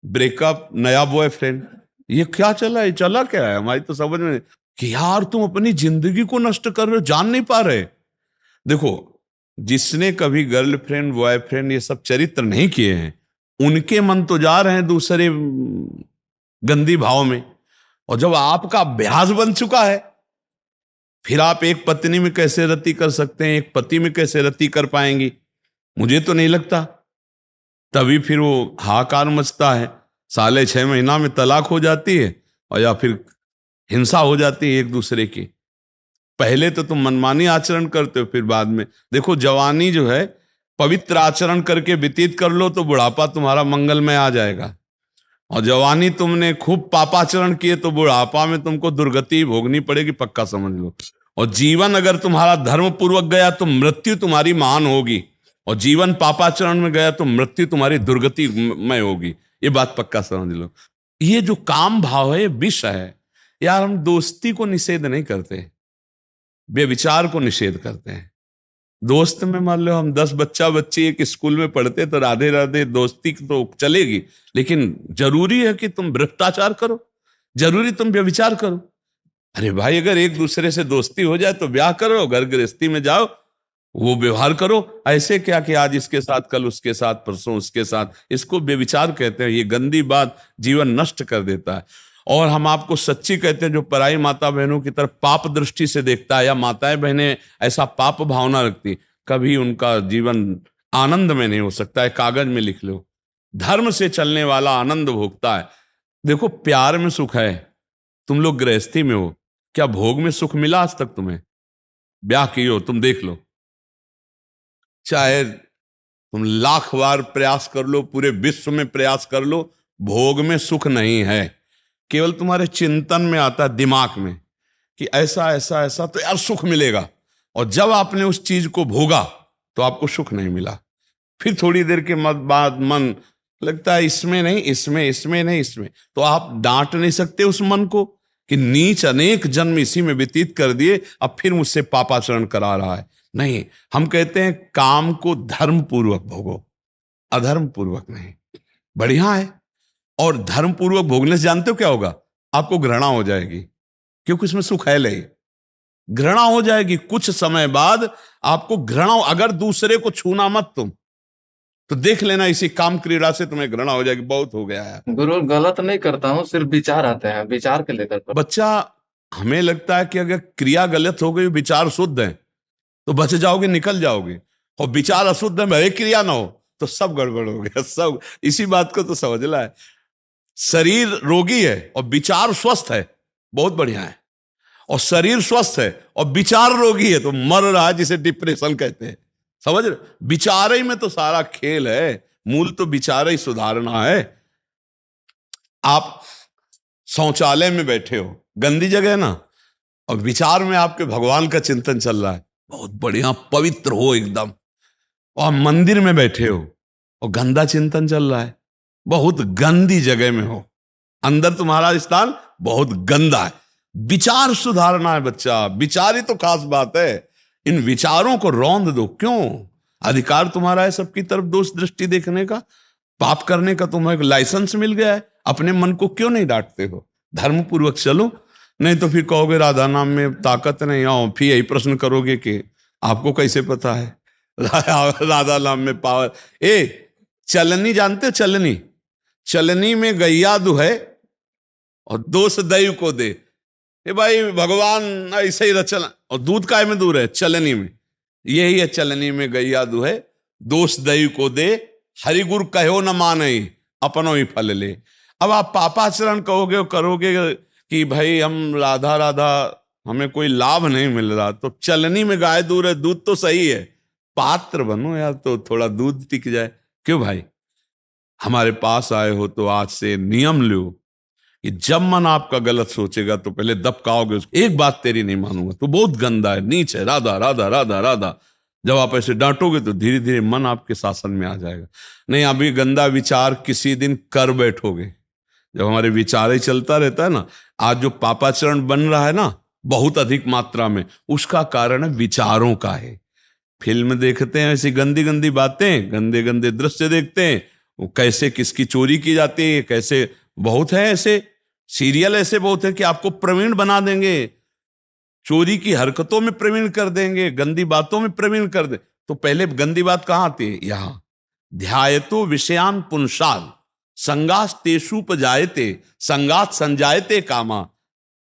ब्रेकअप, नया बॉयफ्रेंड, ये क्या चला है? चला क्या है? हमारी तो समझ में कि यार तुम अपनी जिंदगी को नष्ट कर रहे हो, जान नहीं पा रहे। देखो, जिसने कभी गर्लफ्रेंड बॉयफ्रेंड ये सब चरित्र नहीं किए हैं, उनके मन तो जा रहे हैं दूसरे गंदी भाव में। और जब आपका अभ्यास बन चुका है, फिर आप एक पत्नी में कैसे रति कर सकते हैं, एक पति में कैसे रति कर पाएंगी? मुझे तो नहीं लगता। तभी फिर वो हाहाकार मचता है, 6.5 महीना में तलाक हो जाती है, और या फिर हिंसा हो जाती है एक दूसरे की। पहले तो तुम मनमानी आचरण करते हो, फिर बाद में देखो जवानी जो है पवित्र आचरण करके व्यतीत कर लो तो बुढ़ापा तुम्हारा मंगलमय आ जाएगा, और जवानी तुमने खूब पापाचरण किए तो बुढ़ापा में तुमको दुर्गति भोगनी पड़ेगी, पक्का समझ लो। और जीवन अगर तुम्हारा धर्म पूर्वक गया तो मृत्यु तुम्हारी महान होगी, और जीवन पापाचरण में गया तो मृत्यु तुम्हारी दुर्गति में होगी, ये बात पक्का समझ लो। ये जो काम भाव है ये विष है यार। हम दोस्ती को निषेध नहीं करते, व्यभिचार को निषेध करते हैं। दोस्त में मान लो हम 10 बच्चा बच्ची एक स्कूल में पढ़ते तो राधे राधे दोस्ती तो चलेगी, लेकिन जरूरी है कि तुम भ्रष्टाचार करो, जरूरी तुम व्यभिचार करो? अरे भाई अगर एक दूसरे से दोस्ती हो जाए तो ब्याह करो, घर गृहस्थी में जाओ, वो व्यवहार करो। ऐसे क्या कि आज इसके साथ कल उसके साथ परसों उसके साथ, इसको व्यभिचार कहते हैं। ये गंदी बात जीवन नष्ट कर देता है। और हम आपको सच्ची कहते हैं, जो पराई माता बहनों की तरफ पाप दृष्टि से देखता है, या माताएं बहनें ऐसा पाप भावना रखती, कभी उनका जीवन आनंद में नहीं हो सकता है। कागज में लिख लो, धर्म से चलने वाला आनंद भोगता है। देखो प्यार में सुख है, तुम लोग गृहस्थी में हो, क्या भोग में सुख मिला आज तक तुम्हें? ब्याह की हो तुम देख लो, चाहे तुम लाख बार प्रयास कर लो, पूरे विश्व में प्रयास कर लो, भोग में सुख नहीं है। केवल तुम्हारे चिंतन में आता है, दिमाग में, कि ऐसा ऐसा ऐसा तो यार सुख मिलेगा, और जब आपने उस चीज को भोगा तो आपको सुख नहीं मिला। फिर थोड़ी देर के बाद मन लगता है इसमें नहीं, इसमें, इसमें नहीं, इसमें। तो आप डांट नहीं सकते उस मन को कि नीच अनेक जन्म इसी में व्यतीत कर दिए, अब फिर मुझसे पापाचरण करा रहा है। नहीं, हम कहते हैं काम को धर्म पूर्वक भोगो, अधर्म पूर्वक नहीं। बढ़िया है। और धर्म पूर्वक भोगने से जानते हो क्या होगा? आपको घृणा हो जाएगी, क्योंकि इसमें सुख है नहीं। घृणा हो जाएगी कुछ समय बाद आपको घृणा। अगर दूसरे को छूना मत तुम, तो देख लेना इसी काम क्रीड़ा से तुम्हें घृणा हो जाएगी, बहुत हो गया है। गुरु गलत नहीं करता हूँ, सिर्फ विचार आते हैं, विचार के लेकर बच्चा, हमें लगता है कि अगर क्रिया गलत हो गई, विचार शुद्ध है तो बच जाओगे, निकल जाओगे, और विचार अशुद्ध है, भले क्रिया ना हो तो सब गड़बड़ हो गया सब। इसी बात को तो समझना है। शरीर रोगी है और विचार स्वस्थ है, बहुत बढ़िया है। और शरीर स्वस्थ है और विचार रोगी है तो मर रहा है, जिसे डिप्रेशन कहते हैं। समझ रहे? विचार ही में तो सारा खेल है, मूल तो विचार ही सुधारना है। आप शौचालय में बैठे हो, गंदी जगह है ना, और विचार में आपके भगवान का चिंतन चल रहा है, बहुत बढ़िया पवित्र हो एकदम। और मंदिर में बैठे हो और गंदा चिंतन चल रहा है, बहुत गंदी जगह में हो, अंदर तुम्हारा स्थान बहुत गंदा है। विचार सुधारना है बच्चा, विचार ही तो खास बात है। इन विचारों को रौंद दो। क्यों? अधिकार तुम्हारा है सबकी तरफ दोष दृष्टि देखने का, पाप करने का तुम्हें लाइसेंस मिल गया है। अपने मन को क्यों नहीं डांटते हो? धर्म पूर्वक चलो, नहीं तो फिर कहोगे राधा नाम में ताकत नहीं, आओ फिर यही प्रश्न करोगे कि आपको कैसे पता है राधा नाम में पावर। चलनी जानते हो? चलनी, चलनी में गैया दुहे और दोष दैव को दे। भाई भगवान ऐसे ही रचना, और दूध काय में दूर है? चलनी में। यही है, चलनी में गैया दुहे दोष दैव को दे, हरि गुरु कहो न माने अपनो ही फल ले। अब आप पापाचरण कहोगे, करोगे कि भाई हम राधा राधा, हमें कोई लाभ नहीं मिल रहा, तो चलनी में गाय दूर है, दूध तो सही है, पात्र बनो यार तो थोड़ा दूध टिक जाए। क्यों भाई? हमारे पास आए हो तो आज से नियम लो कि जब मन आपका गलत सोचेगा तो पहले दबकाओगे उसको। एक बात तेरी नहीं मानूंगा, तो बहुत गंदा है, नीच है, राधा राधा राधा राधा। जब आप ऐसे डांटोगे तो धीरे धीरे मन आपके शासन में आ जाएगा। नहीं, अभी गंदा विचार किसी दिन कर बैठोगे। जब हमारे विचार ही चलता रहता है ना, आज जो पापाचरण बन रहा है ना बहुत अधिक मात्रा में, उसका कारण है विचारों का है। फिल्म देखते हैं ऐसी गंदी गंदी बातें, गंदे गंदे दृश्य देखते हैं, वो कैसे किसकी चोरी की जाती है, कैसे बहुत है ऐसे सीरियल, ऐसे बहुत है कि आपको प्रवीण बना देंगे, चोरी की हरकतों में प्रवीण कर देंगे, गंदी बातों में प्रवीण कर दे। तो पहले गंदी बात कहां आती है? यहां ध्यायतो विषयान पुंसाल संगास तेषुपजायते संगात संजायते कामा।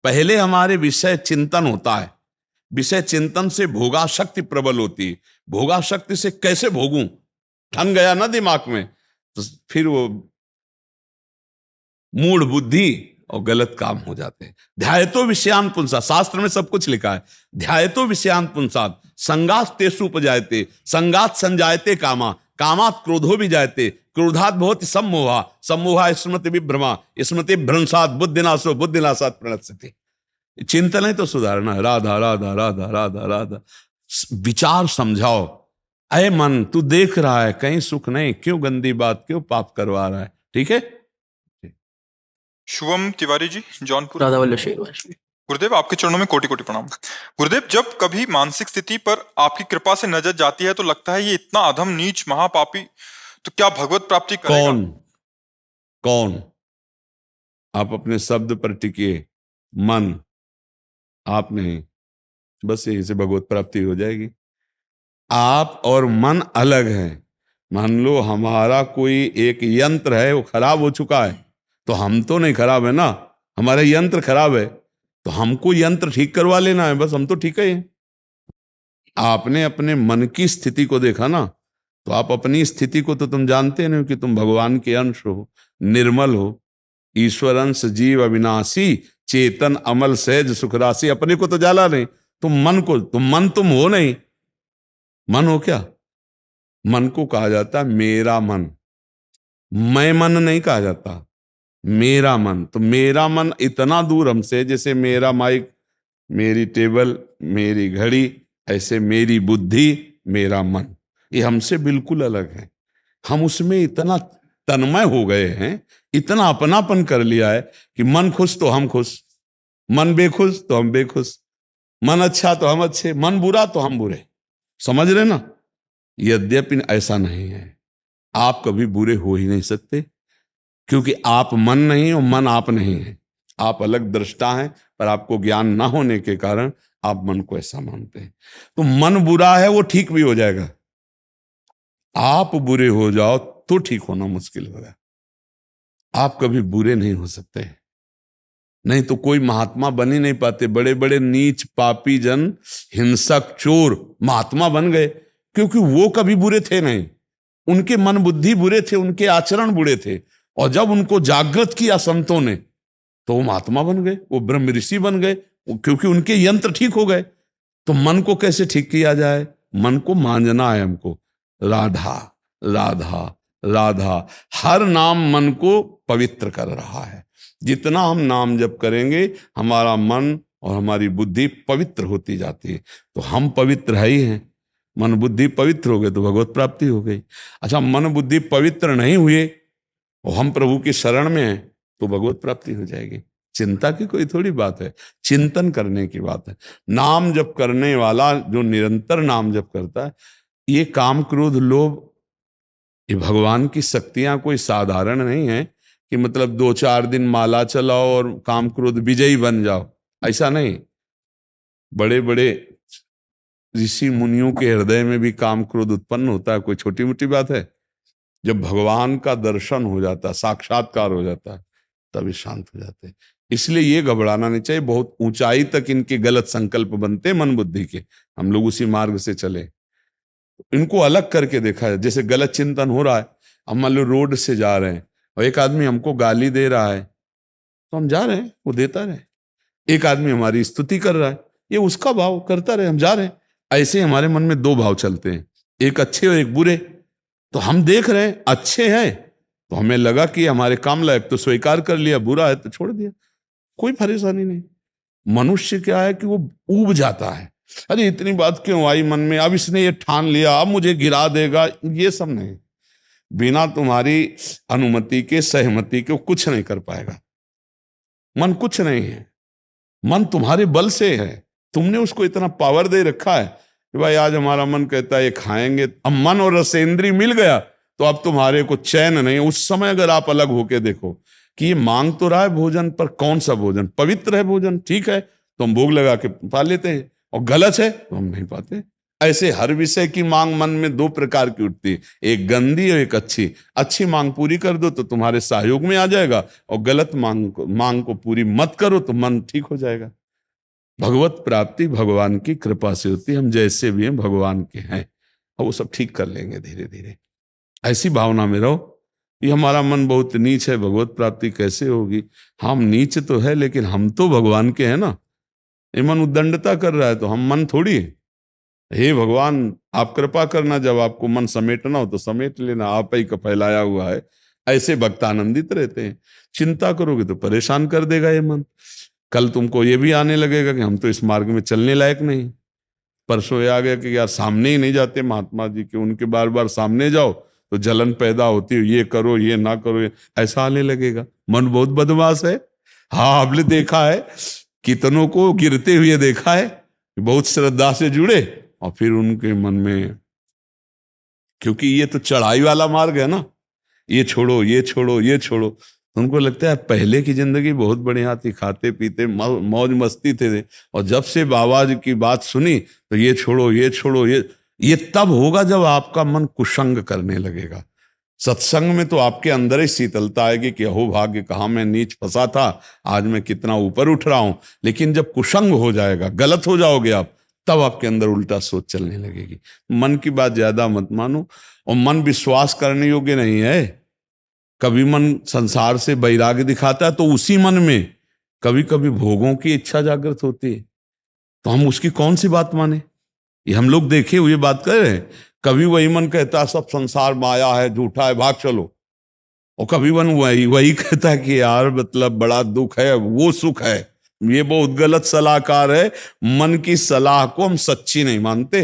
पहले हमारे विषय चिंतन होता है, विषय चिंतन से भोगा शक्ति प्रबल होती है। भोगा शक्ति से कैसे भोगूं ठन गया ना दिमाग में, तो फिर वो मूढ़ बुद्धि और गलत काम हो जाते हैं। ध्यायतो विषयान पुंसा, शास्त्र में सब कुछ लिखा है। ध्यायतो विषयान पुंसात संगात तेषु उपजायते, संगात संजायते कामा, कामात क्रोधो भी जायते, क्रोधात भवति सम्मोहा, सम्मोहा स्मृति विभ्रमा, स्मृति भ्रंशात बुद्धिनाशो, बुद्धिनाशात प्रणश्यति। चिंतन है तो सुधारना है। राधा राधा राधा राधा राधा, विचार समझाओ। अय मन, तू देख रहा है कहीं सुख नहीं, क्यों गंदी बात, क्यों पाप करवा रहा है? ठीक है। शुभम तिवारी जी, जौनपुर। राधा वल्लभ शेरवंशी। गुरुदेव, आपके चरणों में कोटि कोटि प्रणाम। गुरुदेव, जब कभी मानसिक स्थिति पर आपकी कृपा से नजर जाती है तो लगता है ये इतना अधम, नीच, महापापी, तो क्या भगवत प्राप्ति करेगा? कौन कौन? आप अपने शब्द पर टिकिए, मन, आप नहीं। बस यही से भगवत प्राप्ति हो जाएगी। आप और मन अलग हैं। मान लो हमारा कोई एक यंत्र है, वो खराब हो चुका है, तो हम तो नहीं खराब है ना, हमारा यंत्र खराब है, तो हमको यंत्र ठीक करवा लेना है, बस हम तो ठीक है। आपने अपने मन की स्थिति को देखा ना, तो आप अपनी स्थिति को तो तुम जानते नहीं कि तुम भगवान के अंश हो, निर्मल हो, ईश्वर अंश, जीव अविनाशी, चेतन अमल सहज सुखराशि। अपने को तो जाला नहीं, तुम मन को, तुम हो नहीं। मन हो क्या? मन को कहा जाता है मेरा मन, मैं मन नहीं कहा जाता, मेरा मन। तो मेरा मन इतना दूर हमसे, जैसे मेरा माइक, मेरी टेबल, मेरी घड़ी, ऐसे मेरी बुद्धि, मेरा मन, ये हमसे बिल्कुल अलग है। हम उसमें इतना तन्मय हो गए हैं, इतना अपनापन कर लिया है कि मन खुश तो हम खुश, मन बेखुश तो हम बेखुश, मन अच्छा तो हम अच्छे, मन बुरा तो हम बुरे। समझ रहे ना? यद्यपि ऐसा नहीं है, आप कभी बुरे हो ही नहीं सकते, क्योंकि आप मन नहीं हो, मन आप नहीं है। आप अलग दृष्टा हैं, पर आपको ज्ञान ना होने के कारण आप मन को ऐसा मानते हैं। तो मन बुरा है, वो ठीक भी हो जाएगा। आप बुरे हो जाओ तो ठीक होना मुश्किल होगा। आप कभी बुरे नहीं हो सकते, नहीं तो कोई महात्मा बन ही नहीं पाते। बड़े बड़े नीच पापी जन, हिंसक, चोर महात्मा बन गए, क्योंकि वो कभी बुरे थे नहीं, उनके मन बुद्धि बुरे थे, उनके आचरण बुरे थे, और जब उनको जागृत किया संतों ने तो वो महात्मा बन गए, वो ब्रह्म ऋषि बन गए, क्योंकि उनके यंत्र ठीक हो गए। तो मन को कैसे ठीक किया जाए? मन को मांझना है हमको। राधा राधा राधा, हर नाम मन को पवित्र कर रहा है। जितना हम नाम जप करेंगे, हमारा मन और हमारी बुद्धि पवित्र होती जाती है। तो हम पवित्र है ही हैं। मन बुद्धि पवित्र हो गए तो भगवत प्राप्ति हो गई। अच्छा, मन बुद्धि पवित्र नहीं हुए और हम प्रभु की शरण में हैं तो भगवत प्राप्ति हो जाएगी। चिंता की कोई थोड़ी बात है, चिंतन करने की बात है। नाम जप करने वाला जो निरंतर नाम जप करता है, ये काम क्रोध लोभ, ये भगवान की शक्तियां कोई साधारण नहीं है कि मतलब 2-4 दिन माला चलाओ और काम क्रोध विजयी बन जाओ, ऐसा नहीं। बड़े बड़े ऋषि मुनियों के हृदय में भी काम क्रोध उत्पन्न होता है, कोई छोटी मोटी बात है? जब भगवान का दर्शन हो जाता है, साक्षात्कार हो जाता है, तभी शांत हो जाते हैं। इसलिए ये घबराना नहीं चाहिए। बहुत ऊंचाई तक इनके गलत संकल्प बनते हैं मन बुद्धि के, हम लोग उसी मार्ग से चले। इनको अलग करके देखा है। जैसे गलत चिंतन हो रहा है, हम मान लो रोड से जा रहे हैं और एक आदमी हमको गाली दे रहा है, तो हम जा रहे हैं, वो देता रहे। एक आदमी हमारी स्तुति कर रहा है, ये उसका भाव करता रहे, हम जा रहे हैं। ऐसे हमारे मन में 2 भाव चलते हैं, एक अच्छे और एक बुरे। तो हम देख रहे हैं अच्छे हैं तो हमें लगा कि हमारे काम लायक, तो स्वीकार कर लिया, बुरा है तो छोड़ दिया, कोई परेशानी नहीं। मनुष्य क्या है कि वो ऊब जाता है, अरे इतनी बात क्यों आई मन में, अब इसने ये ठान लिया, अब मुझे गिरा देगा। ये सब नहीं, बिना तुम्हारी अनुमति के, सहमति के कुछ नहीं कर पाएगा। मन कुछ नहीं है, मन तुम्हारे बल से है। तुमने उसको इतना पावर दे रखा है कि भाई आज हमारा मन कहता है ये खाएंगे, अब मन और रसेंद्री मिल गया तो अब तुम्हारे को चैन नहीं। उस समय अगर आप अलग होके देखो कि ये मांग तो रहा है भोजन, पर कौन सा भोजन? पवित्र है भोजन, ठीक है तो हम भोग लगा के पा लेते हैं, और गलत है तो हम नहीं पाते। ऐसे हर विषय की मांग मन में 2 प्रकार की उठती है, एक गंदी और एक अच्छी। अच्छी मांग पूरी कर दो तो तुम्हारे सहयोग में आ जाएगा, और गलत मांग को पूरी मत करो तो मन ठीक हो जाएगा। भगवत प्राप्ति भगवान की कृपा से होती है। हम जैसे भी हैं भगवान के हैं, और वो सब ठीक कर लेंगे धीरे धीरे। ऐसी भावना में रहो ये हमारा मन बहुत नीच है, भगवत प्राप्ति कैसे होगी? हम नीच तो है लेकिन हम तो भगवान के हैं ना। ये मन उद्दंडता कर रहा है तो हम मन थोड़ी है। हे भगवान, आप कृपा करना, जब आपको मन समेटना हो तो समेट लेना, आप ही का फैलाया हुआ है। ऐसे भक्त आनंदित रहते हैं। चिंता करोगे तो परेशान कर देगा ये मन। कल तुमको ये भी आने लगेगा कि हम तो इस मार्ग में चलने लायक नहीं। परसों ये आ गया कि यार सामने ही नहीं जाते महात्मा जी के, उनके बार बार सामने जाओ तो जलन पैदा होती है, ये करो ये ना करो, ऐसा आने लगेगा। मन बहुत बदमाश है। हाँ, आपने देखा है, कितनों को गिरते हुए देखा है, बहुत श्रद्धा से जुड़े और फिर उनके मन में, क्योंकि ये तो चढ़ाई वाला मार्ग है ना, ये छोड़ो ये छोड़ो ये छोड़ो, उनको लगता है पहले की जिंदगी बहुत बढ़िया थी, खाते पीते मौज मस्ती थे, और जब से बाबा जी की बात सुनी तो ये छोड़ो ये छोड़ो, ये तब होगा जब आपका मन कुसंग करने लगेगा। सत्संग में तो आपके अंदर ही शीतलता आएगी कि अहो भाग्य, कहाँ मैं नीच फंसा था, आज मैं कितना ऊपर उठ रहा हूं। लेकिन जब कुसंग हो जाएगा, गलत हो जाओगे आप, तब आपके अंदर उल्टा सोच चलने लगेगी। मन की बात ज्यादा मत मानो, और मन विश्वास करने योग्य नहीं है। कभी मन संसार से वैराग्य दिखाता है तो उसी मन में कभी कभी भोगों की इच्छा जागृत होती है, तो हम उसकी कौन सी बात माने? ये हम लोग देखे हुए बात कर रहे हैं। कभी वही मन कहता है सब संसार माया है, झूठा है, भाग चलो, और कभी मन वही कहता है कि यार मतलब बड़ा दुख है, वो सुख है। ये बहुत गलत सलाहकार है। मन की सलाह को हम सच्ची नहीं मानते।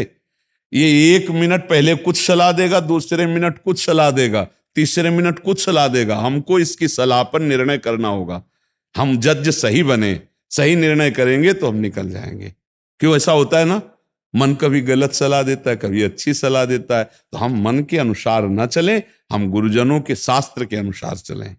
ये 1 मिनट पहले कुछ सलाह देगा, दूसरे मिनट कुछ सलाह देगा, तीसरे मिनट कुछ सलाह देगा। हमको इसकी सलाह पर निर्णय करना होगा। हम जज सही बने, सही निर्णय करेंगे तो हम निकल जाएंगे। क्यों ऐसा होता है ना, मन कभी गलत सलाह देता है, कभी अच्छी सलाह देता है। तो हम मन के अनुसार न चलें, हम गुरुजनों के शास्त्र के अनुसार चलें।